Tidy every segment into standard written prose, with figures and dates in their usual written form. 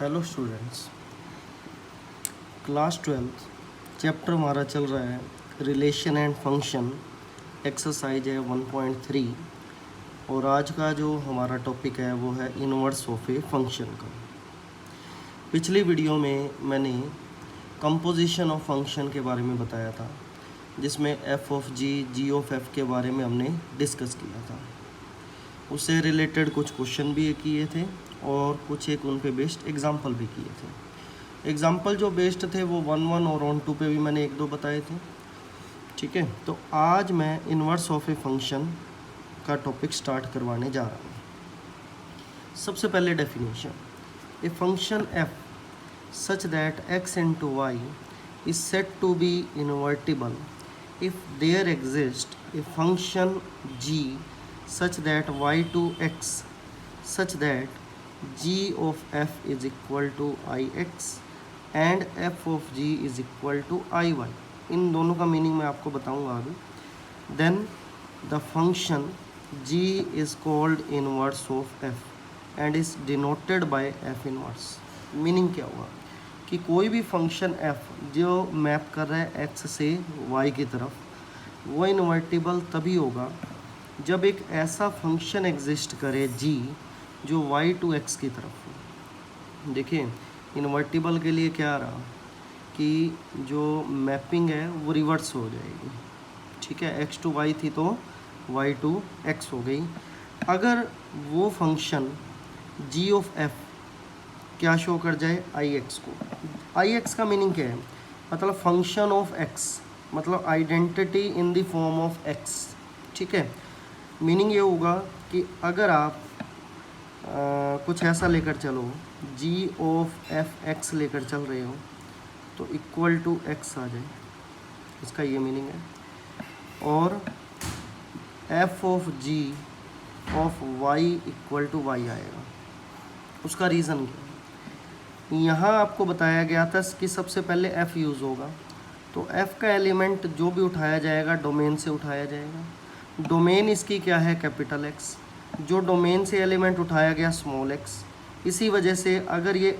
Hello students, class 12 chapter हमारा चल रहा है रिलेशन एंड फंक्शन, एक्सरसाइज है 1.3। और आज का जो हमारा टॉपिक है वो है इनवर्स ऑफ ए फंक्शन का। पिछली वीडियो में मैंने कंपोजिशन ऑफ फंक्शन के बारे में बताया था, जिसमें f of g, g of f के बारे में हमने डिस्कस किया था। उससे रिलेटेड कुछ क्वेश्चन भी किए थे और कुछ एक उन पे बेस्ड एग्जाम्पल भी किए थे। एग्जाम्पल जो बेस्ड थे वो 1-1 और ऑन 2 पे भी मैंने 1-2 बताए थे। ठीक है, तो आज मैं इन्वर्स ऑफ ए फंक्शन का टॉपिक स्टार्ट करवाने जा रहा हूँ। सबसे पहले definition, a function f such that x into y is set to be invertible if there exist a function g such that y to x such that g of f is equal to ix and f of g is equal to iy। इन दोनों का meaning मैं आपको बताऊंगा अभी। Then the function g is called inverse of f and is denoted by f inverse। Meaning क्या हुआ कि कोई भी फंक्शन f जो मैप कर रहा है x से y की तरफ, वो इन्वर्टिबल तभी होगा जब एक ऐसा फंक्शन एग्जिस्ट करे g जो y टू x की तरफ हो। देखिए, इन्वर्टिबल के लिए क्या रहा कि जो मैपिंग है वो रिवर्स हो जाएगी। ठीक है, x टू y थी तो y टू x हो गई। अगर वो फंक्शन g ऑफ f क्या शो कर जाए, ix को। ix का मीनिंग क्या है, मतलब फंक्शन ऑफ x, मतलब identity in the form of x। ठीक है, मीनिंग ये होगा कि अगर आप कुछ ऐसा लेकर चलो, g ऑफ एफ एक्स लेकर चल रहे हो तो इक्वल टू x आ जाए, इसका ये मीनिंग है। और f of g of y equal to y आएगा। उसका रीज़न क्या है, यहाँ आपको बताया गया था कि सबसे पहले f यूज़ होगा, तो f का एलिमेंट जो भी उठाया जाएगा डोमेन से उठाया जाएगा। डोमेन इसकी क्या है, कैपिटल एक्स। जो डोमेन से एलिमेंट उठाया गया स्मॉल एक्स। इसी वजह से अगर ये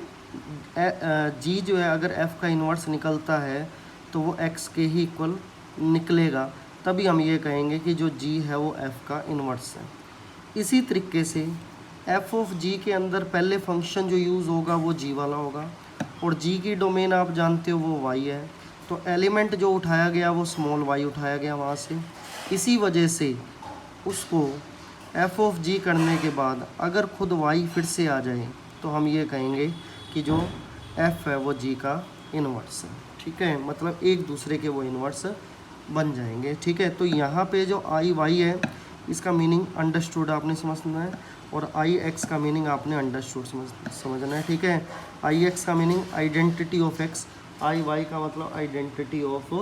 जी जो है, अगर एफ़ का इन्वर्स निकलता है तो वो एक्स के ही इक्वल निकलेगा, तभी हम ये कहेंगे कि जो जी है वो एफ़ का इन्वर्स है। इसी तरीके से एफ़ ऑफ जी के अंदर पहले फंक्शन जो यूज़ होगा वो जी वाला होगा, और जी की डोमेन आप जानते हो वो वाई है, तो एलिमेंट जो उठाया गया वो स्मॉल वाई उठाया गया वहाँ से। इसी वजह से उसको एफ ऑफ जी करने के बाद अगर खुद वाई फिर से आ जाए तो हम ये कहेंगे कि जो एफ है वो जी का इन्वर्स है। ठीक है, मतलब एक दूसरे के वो इन्वर्स बन जाएंगे। ठीक है, तो यहाँ पे जो आई वाई है इसका मीनिंग अंडरस्टूड आपने समझना है, और आई एक्स का मीनिंग आपने अंडरस्टूड समझना है। ठीक है, आई एक्स का meaning identity of x, I y का मतलब आइडेंटिटी ऑफ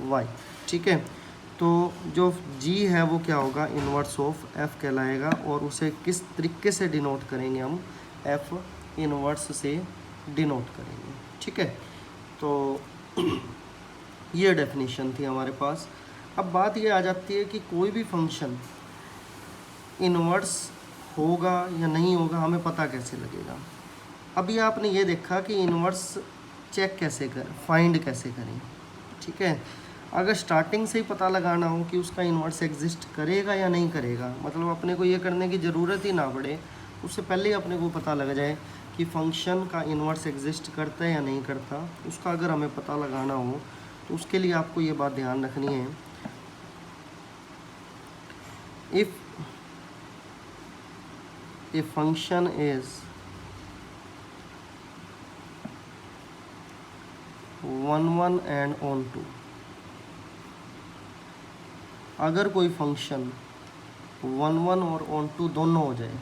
वाई। ठीक है, तो जो g है वो क्या होगा, इन्वर्स ऑफ f कहलाएगा, और उसे किस तरीके से डिनोट करेंगे हम, f इन्वर्स से डिनोट करेंगे। ठीक है, तो ये डेफिनेशन थी हमारे पास। अब बात ये आ जाती है कि कोई भी फंक्शन इन्वर्स होगा या नहीं होगा, हमें पता कैसे लगेगा। अभी आपने ये देखा कि इन्वर्स चेक कैसे करें, फाइंड कैसे करें। ठीक है, अगर स्टार्टिंग से ही पता लगाना हो कि उसका इन्वर्स एग्जिस्ट करेगा या नहीं करेगा, मतलब अपने को ये करने की ज़रूरत ही ना पड़े, उससे पहले ही अपने को पता लग जाए कि फंक्शन का इन्वर्स एग्जिस्ट करता है या नहीं करता, उसका अगर हमें पता लगाना हो तो उसके लिए आपको ये बात ध्यान रखनी है, if a function is 1-1 and on 2, अगर कोई फंक्शन 1-1 और ऑन 2 दोनों हो जाए,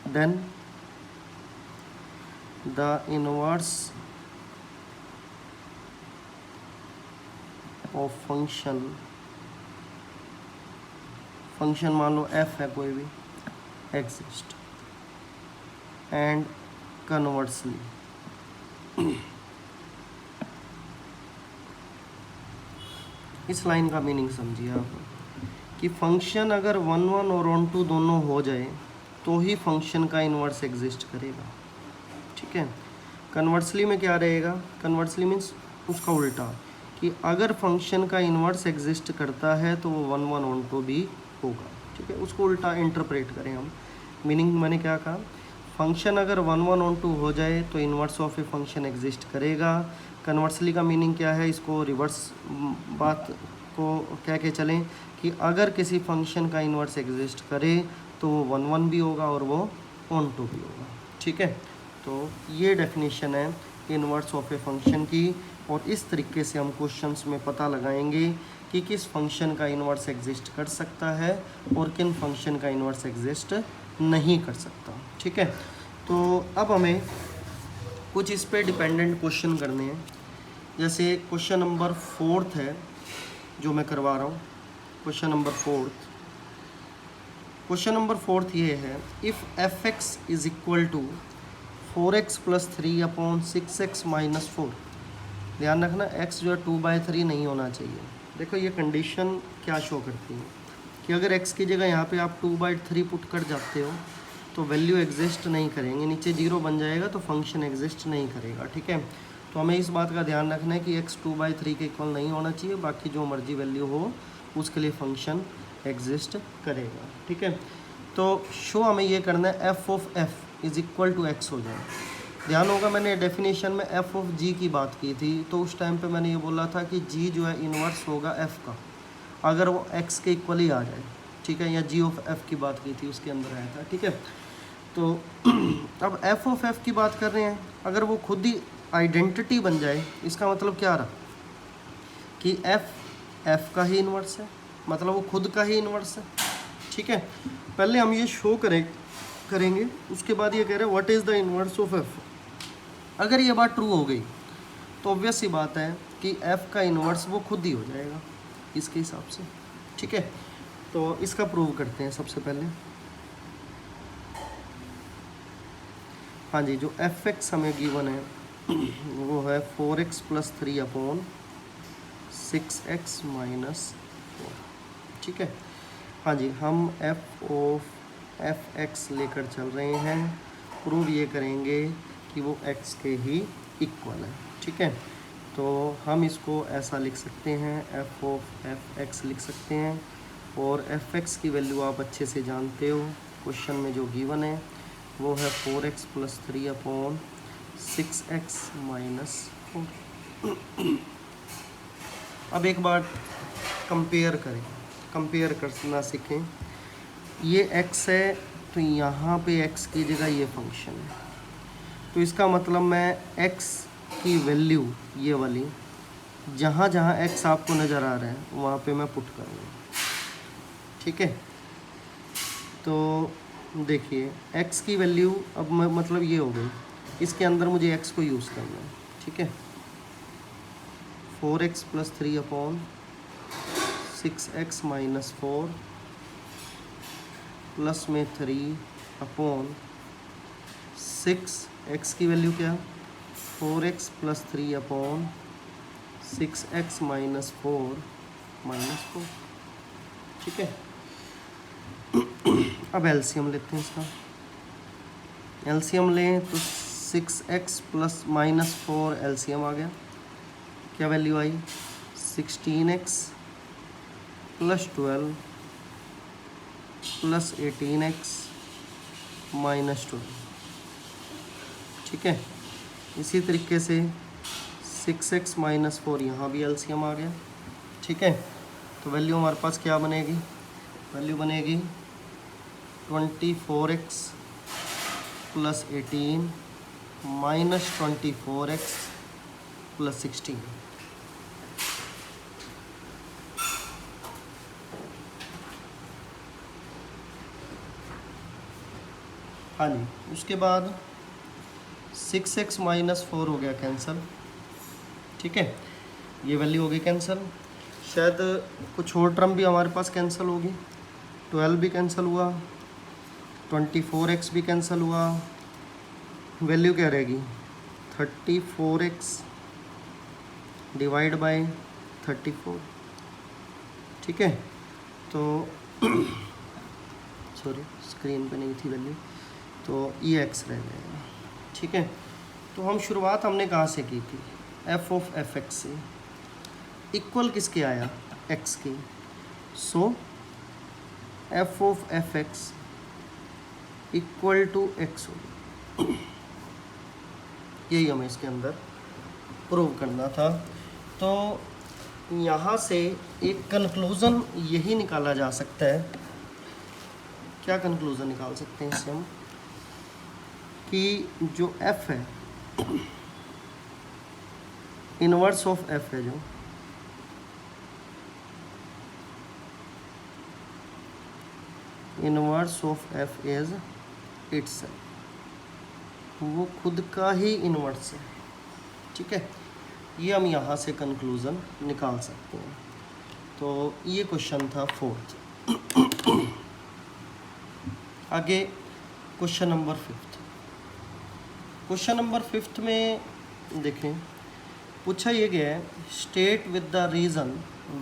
then the inverse of function मान लो f है कोई भी, एग्जिस्ट, एंड कन्वर्सली इस लाइन का मीनिंग समझिए आप कि फंक्शन अगर 1-1 और 1-2 दोनों हो जाए तो ही फंक्शन का इन्वर्स एग्जिस्ट करेगा। ठीक है। कन्वर्सली में क्या रहेगा, कन्वर्सली मीन्स उसका उल्टा, कि अगर फंक्शन का इन्वर्स एग्जिस्ट करता है तो वो 1 1 ऑन टू भी होगा, ठीक है। उसको उल्टा इंटरप्रेट करें हम। मीनिंग मैंने क्या कहा, फंक्शन अगर 1 1 ऑन टू हो जाए तो inverse of a function exist करेगा। कन्वर्सली का मीनिंग क्या है, इसको रिवर्स बात को कह के चलें कि अगर किसी फंक्शन का इन्वर्स एग्जिस्ट करे तो वो 1 1 भी होगा और वो ऑन टू भी होगा, ठीक है। तो ये डेफिनेशन है इन्वर्स ऑफ ए फंक्शन की, और इस तरीके से हम क्वेश्चंस में पता लगाएंगे कि किस फंक्शन का इन्वर्स एग्जिस्ट कर सकता है और किन फंक्शन का इन्वर्स एग्जिस्ट नहीं कर सकता, ठीक है। तो अब हमें कुछ इस पे डिपेंडेंट क्वेश्चन करने हैं। जैसे क्वेश्चन नंबर 4 है जो मैं करवा रहा हूँ, क्वेश्चन नंबर 4। क्वेश्चन नंबर 4 ये है, if f x is equal to 4x + 3/6x - 4। ध्यान रखना x जो है 2/3 नहीं होना चाहिए। देखो ये कंडीशन क्या शो करती है कि अगर x की जगह यहाँ पे आप 2/3 पुट कर जाते हो तो वैल्यू एग्जिस्ट नहीं करेंगे, नीचे 0 बन जाएगा तो फंक्शन एग्जिस्ट नहीं करेगा, ठीक है। तो हमें इस बात का ध्यान रखना है कि x 2/3 के इक्वल नहीं होना चाहिए, बाकी जो मर्जी वैल्यू हो उसके लिए फंक्शन एग्जिस्ट करेगा, ठीक है। तो शो हमें ये करना है f of f is equal to x हो जाए। ध्यान होगा मैंने डेफिनेशन में एफ ऑफ जी की बात की थी, तो उस टाइम पे मैंने ये बोला था कि जी जो है इन्वर्स होगा एफ़ का अगर वो एक्स के इक्वल ही आ जाए, ठीक है। या जी ऑफ एफ़ की बात की थी, उसके अंदर आया था, ठीक है। तो अब एफ ऑफ एफ की बात कर रहे हैं, अगर वो खुद ही आइडेंटिटी बन जाए, इसका मतलब क्या रहा कि एफ का ही इन्वर्स है, मतलब वो खुद का ही इन्वर्स है, ठीक है। पहले हम ये शो करेंगे, उसके बाद ये कह रहे हैं what is the inverse of F. अगर ये बात ट्रू हो गई तो ऑब्वियस सी बात है कि एफ का इन्वर्स वो खुद ही हो जाएगा इसके हिसाब से, ठीक है। तो इसका प्रूव करते हैं सबसे पहले। हाँ जी, जो एफ एक्स हमें गिवन है वो है 4x + 3/6x - 4, ठीक है। हाँ जी, हम एफ ऑफ एफ एक्स लेकर चल रहे हैं, प्रूव ये करेंगे कि वो x के ही इक्वल है, ठीक है। तो हम इसको ऐसा लिख सकते हैं, एफ ऑफ एफ एक्स लिख सकते हैं, और एफ एक्स की वैल्यू आप अच्छे से जानते हो, क्वेश्चन में जो गिवन है वो है 4x + 3/6x - 4। अब एक बार कंपेयर करना सीखें। ये x है तो यहाँ पे x की जगह ये फंक्शन है, तो इसका मतलब मैं x की वैल्यू ये वाली जहाँ जहाँ x आपको नज़र आ रहा है वहाँ पे मैं पुट करूँगा, ठीक है। तो देखिए x की वैल्यू अब मतलब ये हो गई, इसके अंदर मुझे x को यूज़ करना है, ठीक है। 4x + 3/6x - 4 प्लस में 3/6, x की वैल्यू क्या, 4x + 3/6x - 4 -4, ठीक है। अब एलसीएम लेते हैं इसका, एलसीएम लें तो 6x + -4 एलसीएम आ गया, क्या वैल्यू आई, 16x + 12 + 18x - 12, ठीक है। इसी तरीके से 6x - 4 यहाँ भी एलसीएम आ गया, ठीक है। तो वैल्यू हमारे पास क्या बनेगी, वैल्यू बनेगी 24x + 18 - 24x + 16। हाँ जी, उसके बाद 6x - 4 हो गया कैंसिल, ठीक है। ये वैल्यू हो गई कैंसिल, शायद कुछ और टर्म भी हमारे पास कैंसिल होगी, 12 भी कैंसिल हुआ, 24x भी कैंसिल हुआ, वैल्यू क्या रहेगी 34x / 34, ठीक है। तो सॉरी स्क्रीन पे नहीं थी वैल्यू, तो ये x रह जाएगा, ठीक है। तो हम शुरुआत हमने कहाँ से की थी, एफ ऑफ एफ एक्स से। इक्वल किसके आया, एक्स के। So f of f x equal to x होगी। यही हमें इसके अंदर प्रूव करना था। तो यहाँ से एक कंक्लूज़न यही निकाला जा सकता है। क्या कंक्लूज़न निकाल सकते हैं इससे हम, कि जो f है, इनवर्स ऑफ f है, जो inverse of f is itself, वो खुद का ही इनवर्स है। ठीक है, ये हम यहाँ से कंक्लूज़न निकाल सकते हैं। तो ये क्वेश्चन था 4th। आगे question number 5th। Question number 5th में देखें, पूछा ये गया है, state with the reason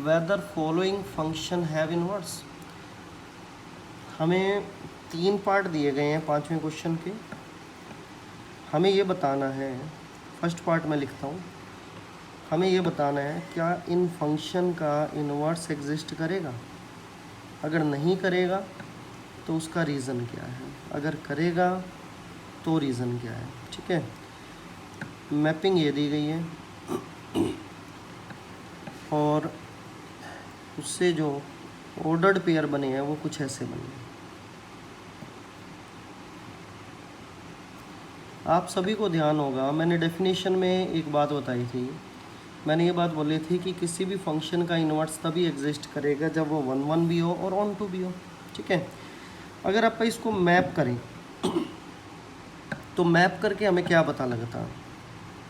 weather following function have inverse. हमें 3 पार्ट दिए गए हैं 5वें क्वेश्चन के। हमें ये बताना है, फर्स्ट पार्ट में लिखता हूँ, हमें ये बताना है क्या इन फंक्शन का इनवर्स एग्जिस्ट करेगा। अगर नहीं करेगा तो उसका रीज़न क्या है, अगर करेगा तो रीज़न क्या है। ठीक है, मैपिंग ये दी गई है और उससे जो ऑर्डर्ड पेयर बने हैं वो कुछ ऐसे बने हैं। आप सभी को ध्यान होगा, मैंने डेफिनेशन में एक बात बताई थी। मैंने ये बात बोली थी कि किसी भी फंक्शन का इन्वर्स तभी एग्जिस्ट करेगा जब वो 1 1 भी हो और ऑन टू भी हो। ठीक है, अगर आप इसको मैप करें तो मैप करके हमें क्या पता लगता,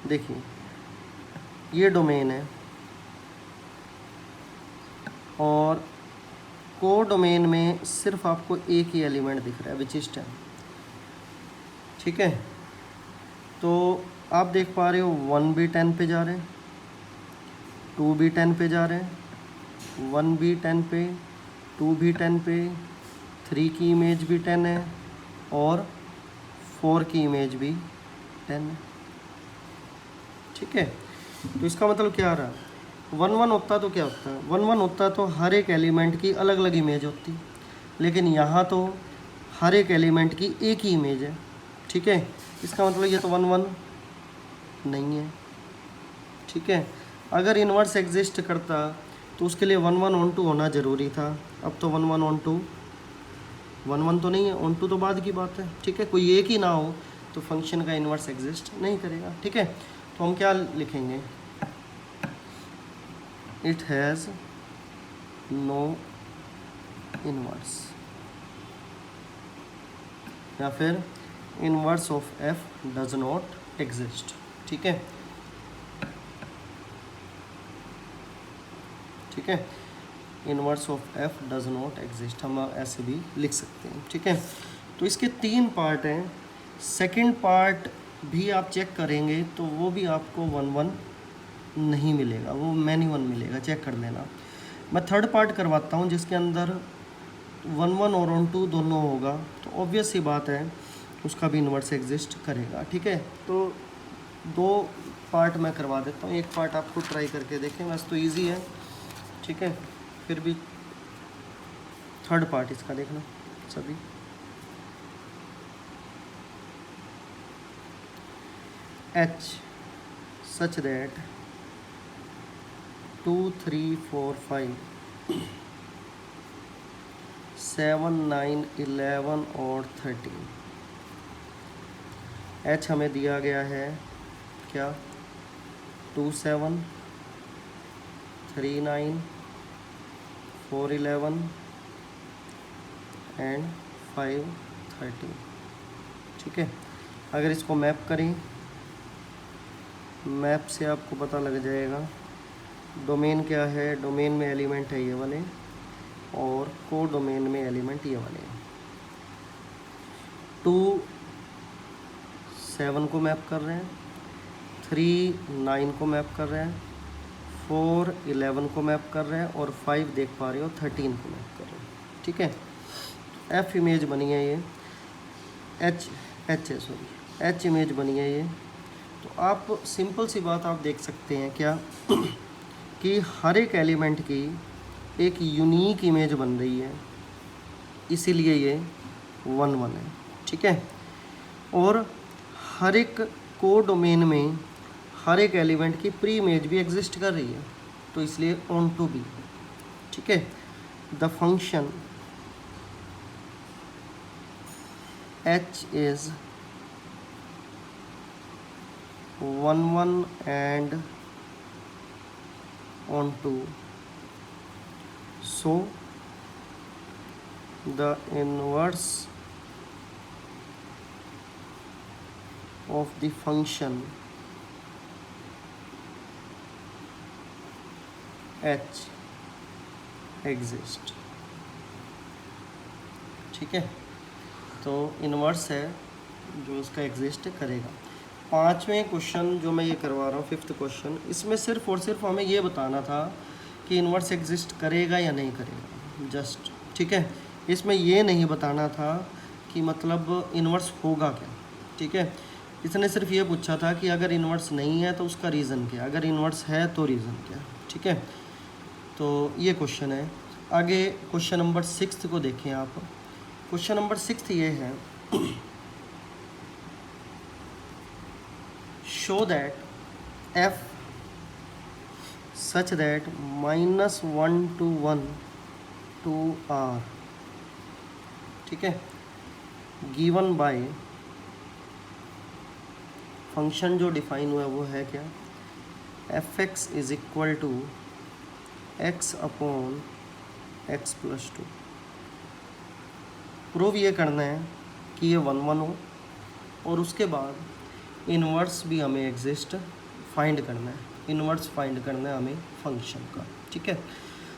देखिए ये डोमेन है और को डोमेन में सिर्फ आपको एक ही एलिमेंट दिख रहा है विच इज 10। ठीक है, तो आप देख पा रहे हो 1 भी 10 पे जा रहे हैं, 2 भी 10 पे जा रहे हैं, 1 भी 10 पे, 2 भी 10 पे, 3 की इमेज भी 10 है और 4 की इमेज भी 10 है। ठीक है, तो इसका मतलब क्या आ रहा है, 1 1 होता तो क्या होता है, 1 1 होता तो हर एक एलिमेंट की अलग अलग इमेज होती, लेकिन यहाँ तो हर एक एलिमेंट की एक ही इमेज है। ठीक है, इसका मतलब ये तो 1 1 नहीं है। ठीक है, अगर इन्वर्स एग्जिस्ट करता तो उसके लिए 1 1 ऑन 2 होना ज़रूरी था। अब तो 1 1 ऑन 2, 1 1 तो नहीं है, ऑन 2 तो बाद की बात है। ठीक है, कोई एक ही ना हो तो फंक्शन का इन्वर्स एग्जिस्ट नहीं करेगा। ठीक है, तो हम क्या लिखेंगे, इट हैज़ नो इन्वर्स, या फिर inverse of F does not exist. ठीक है, ठीक है, inverse of F does not exist हम ऐसे भी लिख सकते हैं। ठीक है, तो इसके 3 पार्ट हैं। सेकंड पार्ट भी आप चेक करेंगे तो वो भी आपको 1 1 नहीं मिलेगा, वो मैनी 1 मिलेगा, चेक कर लेना। मैं थर्ड पार्ट करवाता हूँ जिसके अंदर 1 1 और ऑन 2 दोनों होगा, तो ऑब्वियस सी बात है उसका भी इन्वर्स एग्जिस्ट करेगा। ठीक है, तो 2 पार्ट मैं करवा देता हूँ, एक पार्ट आपको ट्राई करके देखें, वैसे तो ईजी है। ठीक है, फिर भी थर्ड पार्ट इसका देखना सभी। H such that 2 3 4 5 7 9 11 और 13, H हमें दिया गया है क्या, 2 7 3 9 4 11 एंड 5 13। ठीक है, अगर इसको मैप करें, मैप से आपको पता लग जाएगा डोमेन क्या है। डोमेन में एलिमेंट है ये वाले और को डोमेन में एलिमेंट ये वाले। 2 7 को मैप कर रहे हैं, 3 9 को मैप कर रहे हैं, 4 11 को मैप कर रहे हैं और 5 देख पा रहे हो 13 को मैप कर रहे हैं। ठीक है, एफ इमेज बनी है ये, एच इमेज बनी है ये, तो आप सिंपल सी बात आप देख सकते हैं क्या कि हर एक एलिमेंट की एक यूनिक इमेज बन रही है, इसीलिए ये 1 1 है, ठीक है। और हर एक कोड डोमेन में हर एक एलिमेंट की प्री इमेज भी एग्जिस्ट कर रही है, तो इसलिए ऑन टू बी, ठीक है। The function h is 1 1 and on to, so the inverse of the function h exist, ठीक है। तो इन्वर्स है जो उसका एग्जिस्ट करेगा। पांचवें क्वेश्चन जो मैं ये करवा रहा हूँ, 5th क्वेश्चन, इसमें सिर्फ और सिर्फ हमें ये बताना था कि इन्वर्स एग्जिस्ट करेगा या नहीं करेगा, जस्ट, ठीक है। इसमें ये नहीं बताना था कि मतलब इन्वर्स होगा क्या, ठीक है। इसने सिर्फ ये पूछा था कि अगर इन्वर्स नहीं है तो उसका रीज़न क्या, अगर इन्वर्स है तो रीज़न क्या, ठीक है। तो ये क्वेश्चन है। आगे क्वेश्चन नंबर 6 को देखें आप। क्वेश्चन नंबर 6 ये है, show that f such that -1 to 1 to r, ठीक है, गिवन बाय फंक्शन जो डिफाइन हुआ है वो है क्या, fx is equal to x upon x plus 2। Prove ये करना है कि ये 1 1 हो और उसके बाद इन्वर्स भी हमें एग्जिस्ट फाइंड करना है, इन्वर्स फाइंड करना है हमें फंक्शन का, ठीक है।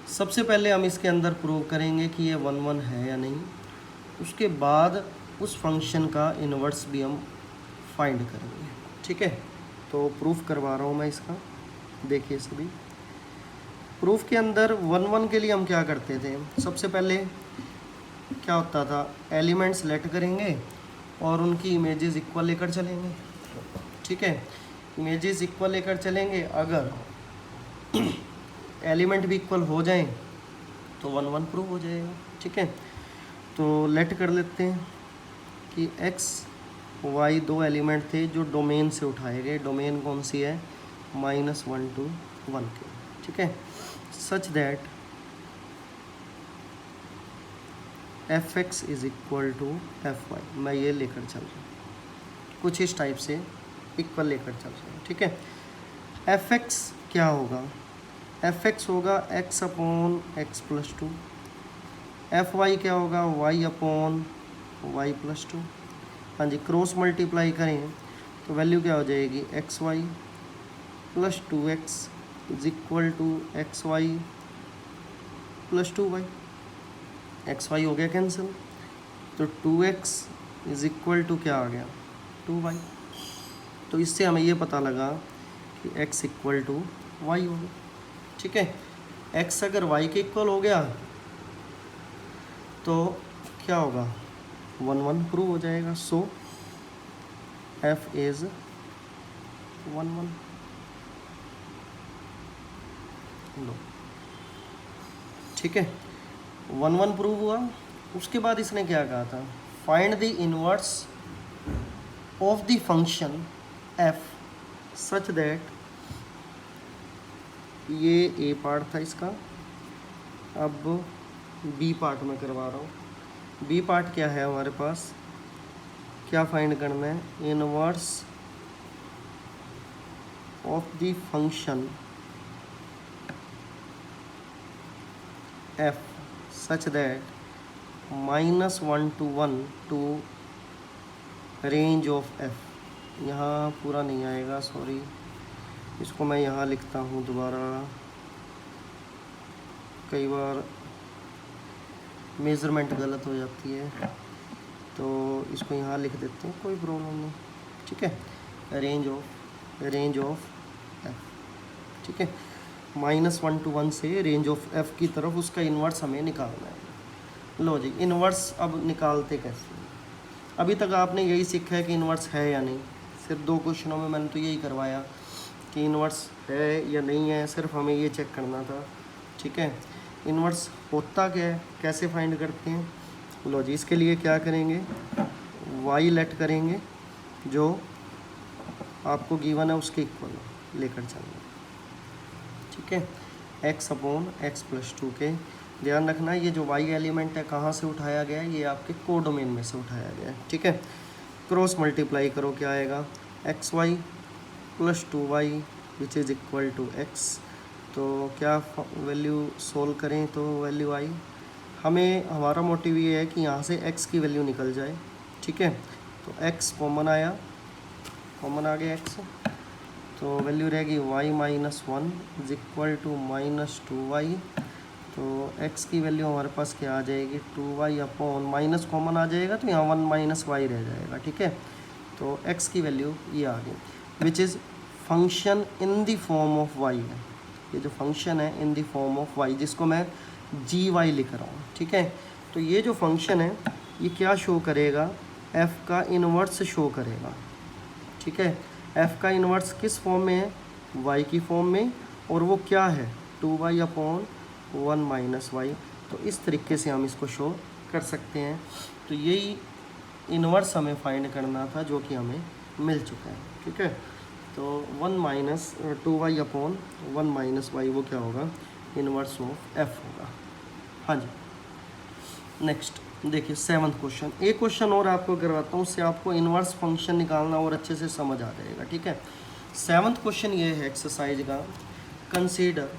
सबसे पहले हम इसके अंदर प्रूव करेंगे कि ये 1 1 है या नहीं, उसके बाद उस फंक्शन का इन्वर्स भी हम फाइंड करेंगे, ठीक है। तो प्रूफ करवा रहा हूँ मैं इसका, देखिए सभी। प्रूफ के अंदर 1 1 के लिए हम क्या करते थे, सबसे पहले क्या होता था, एलिमेंट्स सेलेक्ट करेंगे और उनकी इमेजेस इक्वल लेकर चलेंगे, ठीक है। इमेजेस इक्वल लेकर चलेंगे, अगर एलिमेंट भी इक्वल हो जाएं तो 1 1 प्रूव हो जाएगा, ठीक है। तो लेट कर लेते हैं कि x y दो एलिमेंट थे जो डोमेन से उठाए गए, डोमेन कौन सी है, -1 to 1 के, ठीक है। Such that fx is equal to fy, मैं ये लेकर चल रहा हूँ कुछ इस टाइप से, इक्वल लेकर चल रहा हूँ, ठीक है। fx क्या होगा, fx होगा x upon x plus 2, fy क्या होगा, y अपॉन y प्लस 2। हाँ जी, क्रॉस मल्टीप्लाई करें तो वैल्यू क्या हो जाएगी, xy plus 2x is equal to xy plus 2y। xy हो गया कैंसिल, तो 2x इज इक्वल टू क्या आ गया, 2y। तो इससे हमें ये पता लगा कि x इक्वल टू y हो गया, ठीक है। x अगर y के इक्वल हो गया तो क्या होगा, 1 1 प्रूव हो जाएगा। सो f इज 1 1। लो, ठीक है, 1 1 प्रूव हुआ। उसके बाद इसने क्या कहा था, find the inverse of the function f such that, ये ए पार्ट था इसका, अब बी पार्ट में करवा रहा हूँ। बी पार्ट क्या है हमारे पास, क्या फाइंड करना है, inverse of the function f such that -1 to 1 to range of f, यहाँ पूरा नहीं आएगा, सॉरी, इसको मैं यहाँ लिखता हूँ दोबारा, कई बार मेज़रमेंट गलत हो जाती है तो इसको यहाँ लिख देते हैं, कोई प्रॉब्लम नहीं, ठीक है। रेंज ऑफ f, ठीक है। -1 to 1 से रेंज ऑफ f की तरफ उसका इन्वर्स हमें निकालना है। लो जी, इन्वर्स अब निकालते कैसे, अभी तक आपने यही सीखा है कि इन्वर्स है या नहीं, सिर्फ 2 क्वेश्चनों में मैंने तो यही करवाया कि इन्वर्स है या नहीं है, सिर्फ हमें ये चेक करना था। ठीक है, इन्वर्स होता क्या है, कैसे फाइंड करते हैं। लो जी, इसके लिए क्या करेंगे, वाई लेट करेंगे जो आपको गिवन है उसके इक्वल लेकर चलना। ठीक है, x अपॉन एक्स प्लस 2 के। ध्यान रखना ये जो y एलिमेंट है कहाँ से उठाया गया है, ये आपके कोडोमेन में से उठाया गया है। ठीक है, क्रॉस मल्टीप्लाई करो, क्या आएगा, xy plus 2y which is equal to x। तो क्या वैल्यू सोल्व करें तो वैल्यू आई, हमें हमारा मोटिव ये है कि यहाँ से x की वैल्यू निकल जाए। ठीक है, तो x कॉमन आया, कॉमन आ गया x, तो वैल्यू रहेगी y minus 1 is equal to minus 2y। तो x की वैल्यू हमारे पास क्या आ जाएगी, 2y अपॉन माइनस कॉमन आ जाएगा तो यहाँ 1 माइनस y रह जाएगा। ठीक है, तो x की वैल्यू ये आ गई which is function in the form of y है। ये जो फंक्शन है इन द फॉर्म ऑफ y, जिसको मैं gy लिख रहा हूँ। ठीक है, तो ये जो फंक्शन है ये क्या शो करेगा, f का इन्वर्स शो करेगा। ठीक है, f का इन्वर्स किस फॉर्म में है, y की फॉर्म में, और वो क्या है 2y अपॉन 1 माइनस वाई। तो इस तरीके से हम इसको शो कर सकते हैं। तो यही इन्वर्स हमें फाइंड करना था जो कि हमें मिल चुका है। ठीक है, तो 1 minus 2y upon 1 minus Y वो क्या होगा, इन्वर्स ऑफ f होगा। हाँ जी, नेक्स्ट देखिए 7th क्वेश्चन। एक क्वेश्चन और आपको करवाता हूँ, उससे आपको इन्वर्स फंक्शन निकालना और अच्छे से समझ आ जाएगा। ठीक है, 7th क्वेश्चन ये है एक्सरसाइज का, consider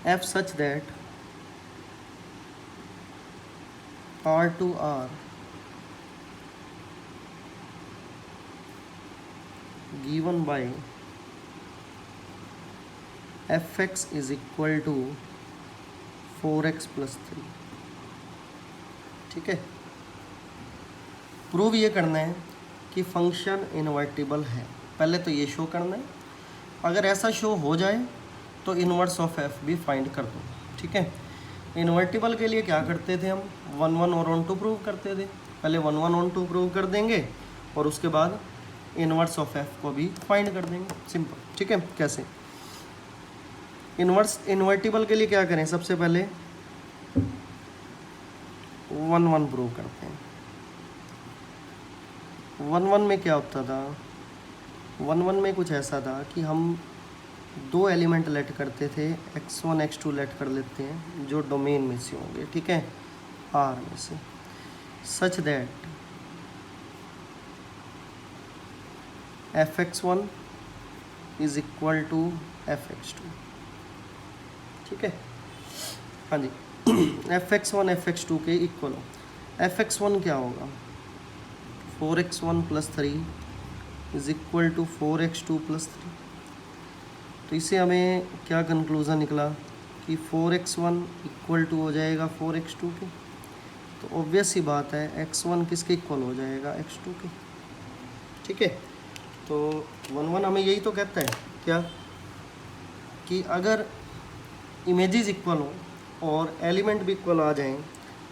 f such that r to r given by fx is equal to 4x plus 3। ठीक है, प्रूव ये करना है कि फंक्शन इन्वर्टिबल है, पहले तो ये शो करना है। अगर ऐसा शो हो जाए तो इन्वर्स ऑफ f भी फाइंड कर दो। ठीक है, इन्वर्टिबल के लिए क्या करते थे हम, 1 1 और 1 2 प्रूव करते थे। पहले 1 1 1 2 प्रूव कर देंगे और उसके बाद इन्वर्स ऑफ f को भी फाइंड कर देंगे, सिंपल। ठीक है, कैसे, इन्वर्स इन्वर्टिबल के लिए क्या करें, सबसे पहले 1 1 प्रूव करते हैं। 1 1 में क्या होता था, 1 1 में कुछ ऐसा था कि हम 2 एलिमेंट लेट करते थे, x1 x2 लेट कर लेते हैं जो डोमेन में से होंगे। ठीक है, R में से, such that fx1 is equal to fx2। ठीक है, हाँ जी, fx1 fx2 के इक्वल हो। fx1 क्या होगा, 4x1 plus 3 is equal to 4x2 plus 3। तो इससे हमें क्या कंक्लूज़न निकला कि 4x1 इक्वल टू हो जाएगा 4x2 के। तो ऑब्वियस सी बात है x1 किसके इक्वल हो जाएगा, x2 के। ठीक है, तो 1 1 हमें यही तो कहता है क्या, कि अगर इमेजेस इक्वल हो और एलिमेंट भी इक्वल आ जाएं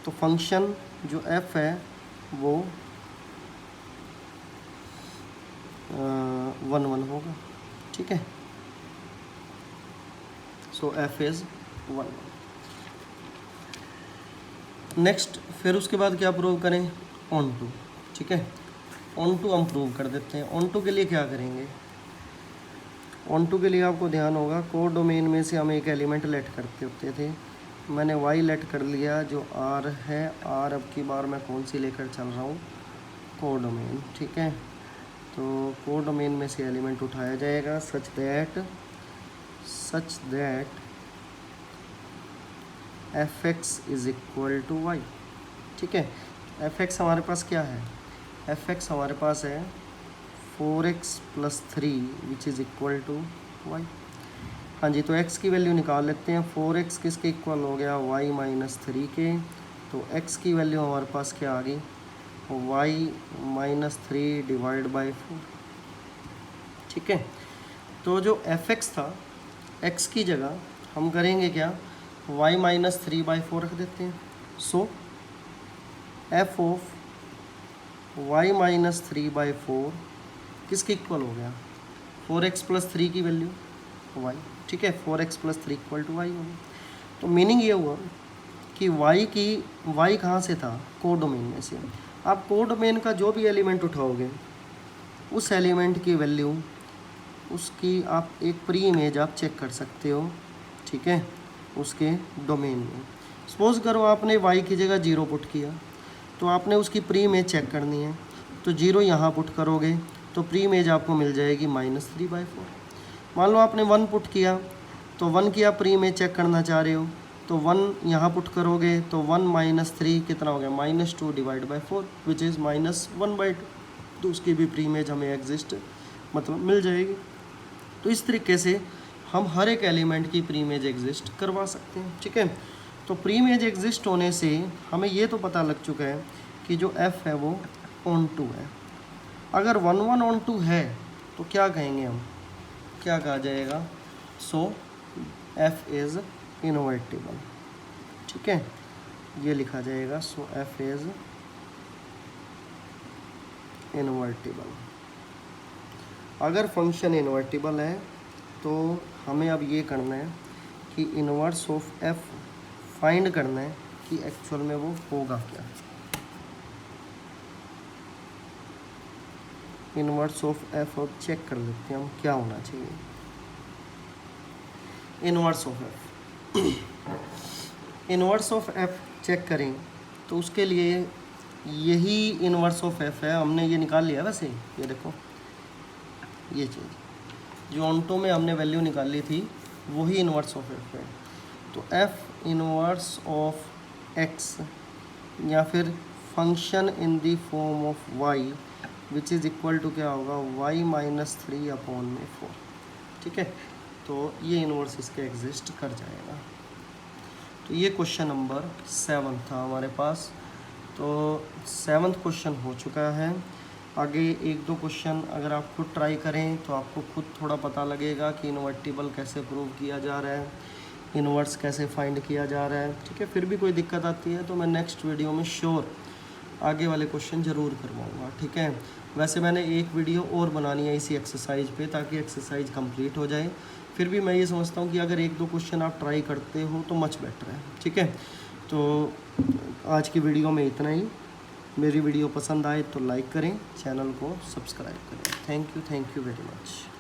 तो फंक्शन जो f है वो 1 1 होगा। ठीक है, सो f इज़ 1 1। नेक्स्ट फिर उसके बाद क्या प्रूव करें, ऑन टू। ठीक है, ऑन टू हम प्रूव कर देते हैं। ऑन टू के लिए क्या करेंगे, ऑन टू के लिए आपको ध्यान होगा कोड डोमेन में से हम एक एलिमेंट लेट करते होते थे। मैंने y लेट कर लिया जो r है, r अब की बार मैं कौन सी लेकर चल रहा हूँ, कोड डोमेन। ठीक है, तो कोड डोमेन में से एलिमेंट उठाया जाएगा such that fx is equal to y। ठीक है, fx हमारे पास क्या है, fx हमारे पास है 4x plus 3 which is equal to y। हाँ जी, तो x की वैल्यू निकाल लेते हैं। 4x किसके इक्वल हो गया, y माइनस 3 के। तो x की वैल्यू हमारे पास क्या आ गई, y माइनस 3 डिवाइड बाई 4। ठीक है, तो जो fx था, x की जगह हम करेंगे क्या, y माइनस 3 बाई 4 रख देते हैं। सो f ऑफ वाई माइनस 3/4 किसके इक्वल हो गया, 4x प्लस 3 की वैल्यू y, ठीक है, 4x plus 3 equal to Y होगी। तो मीनिंग ये हुआ कि y कहाँ से था, कोडोमेन में से। आप कोडोमेन का जो भी एलिमेंट उठाओगे उस एलिमेंट की वैल्यू उसकी आप एक प्री इमेज आप चेक कर सकते हो, ठीक है, उसके डोमेन में। सपोज करो आपने y की जगह 0 पुट किया, तो आपने उसकी प्री इमेज चेक करनी है, तो 0 यहाँ पुट करोगे तो प्री इमेज आपको मिल जाएगी -3/4। मान लो आपने 1 पुट किया, तो 1 की आप प्री इमेज चेक करना चाह रहे हो, तो 1 यहाँ पुट करोगे तो 1 - 3 कितना हो गया, -2/4 विच इज़ -1/2। तो उसकी भी प्री इमेज हमें एग्जिस्ट मतलब मिल जाएगी। तो इस तरीके से हम हर एक एलिमेंट की प्री इमेज एग्जिस्ट करवा सकते हैं, ठीक है। तो प्री इमेज एग्जिस्ट होने से हमें ये तो पता लग चुका है कि जो f है वो ऑन टू है। अगर 1 ऑन टू है तो क्या कहेंगे हम, क्या कहा जाएगा, सो f इज़ इनवर्टिबल, ठीक है, ये लिखा जाएगा, सो f इज़ इनवर्टिबल। अगर फंक्शन इन्वर्टिबल है तो हमें अब ये करना है कि इन्वर्स ऑफ f फाइंड करना है कि एक्चुअल में वो होगा क्या। इन्वर्स ऑफ f अब चेक कर लेते हैं हम क्या होना चाहिए। Inverse of f inverse of f check करें तो उसके लिए यही इन्वर्स ऑफ f है, हमने ये निकाल लिया वैसे, ये देखो ये चीज़ जो ऑनटो में हमने वैल्यू निकाली थी वही इन्वर्स ऑफ f है। तो f इन्वर्स ऑफ x या फिर function in the form of y which is equal to क्या होगा, y - 3/4, ठीक है। तो ये इन्वर्स इसके एग्जिस्ट कर जाएगा। तो ये क्वेश्चन नंबर 7 था हमारे पास। तो 7th क्वेश्चन हो चुका है। आगे 1-2 क्वेश्चन अगर आप खुद ट्राई करें तो आपको खुद थोड़ा पता लगेगा कि इन्वर्टिबल कैसे प्रूव किया जा रहा है, इन्वर्स कैसे फाइंड किया जा रहा है, ठीक है। फिर भी कोई दिक्कत आती है तो मैं नेक्स्ट वीडियो में श्योर आगे वाले क्वेश्चन ज़रूर करवाऊँगा, ठीक है। वैसे मैंने एक वीडियो और बनानी है इसी एक्सरसाइज पे ताकि एक्सरसाइज कंप्लीट हो जाए। फिर भी मैं ये समझता हूँ कि अगर 1-2 क्वेश्चन आप ट्राई करते हो तो मच बेटर है, ठीक है। तो आज की वीडियो में इतना ही। मेरी वीडियो पसंद आए तो लाइक करें, चैनल को सब्सक्राइब करें। Thank you very much.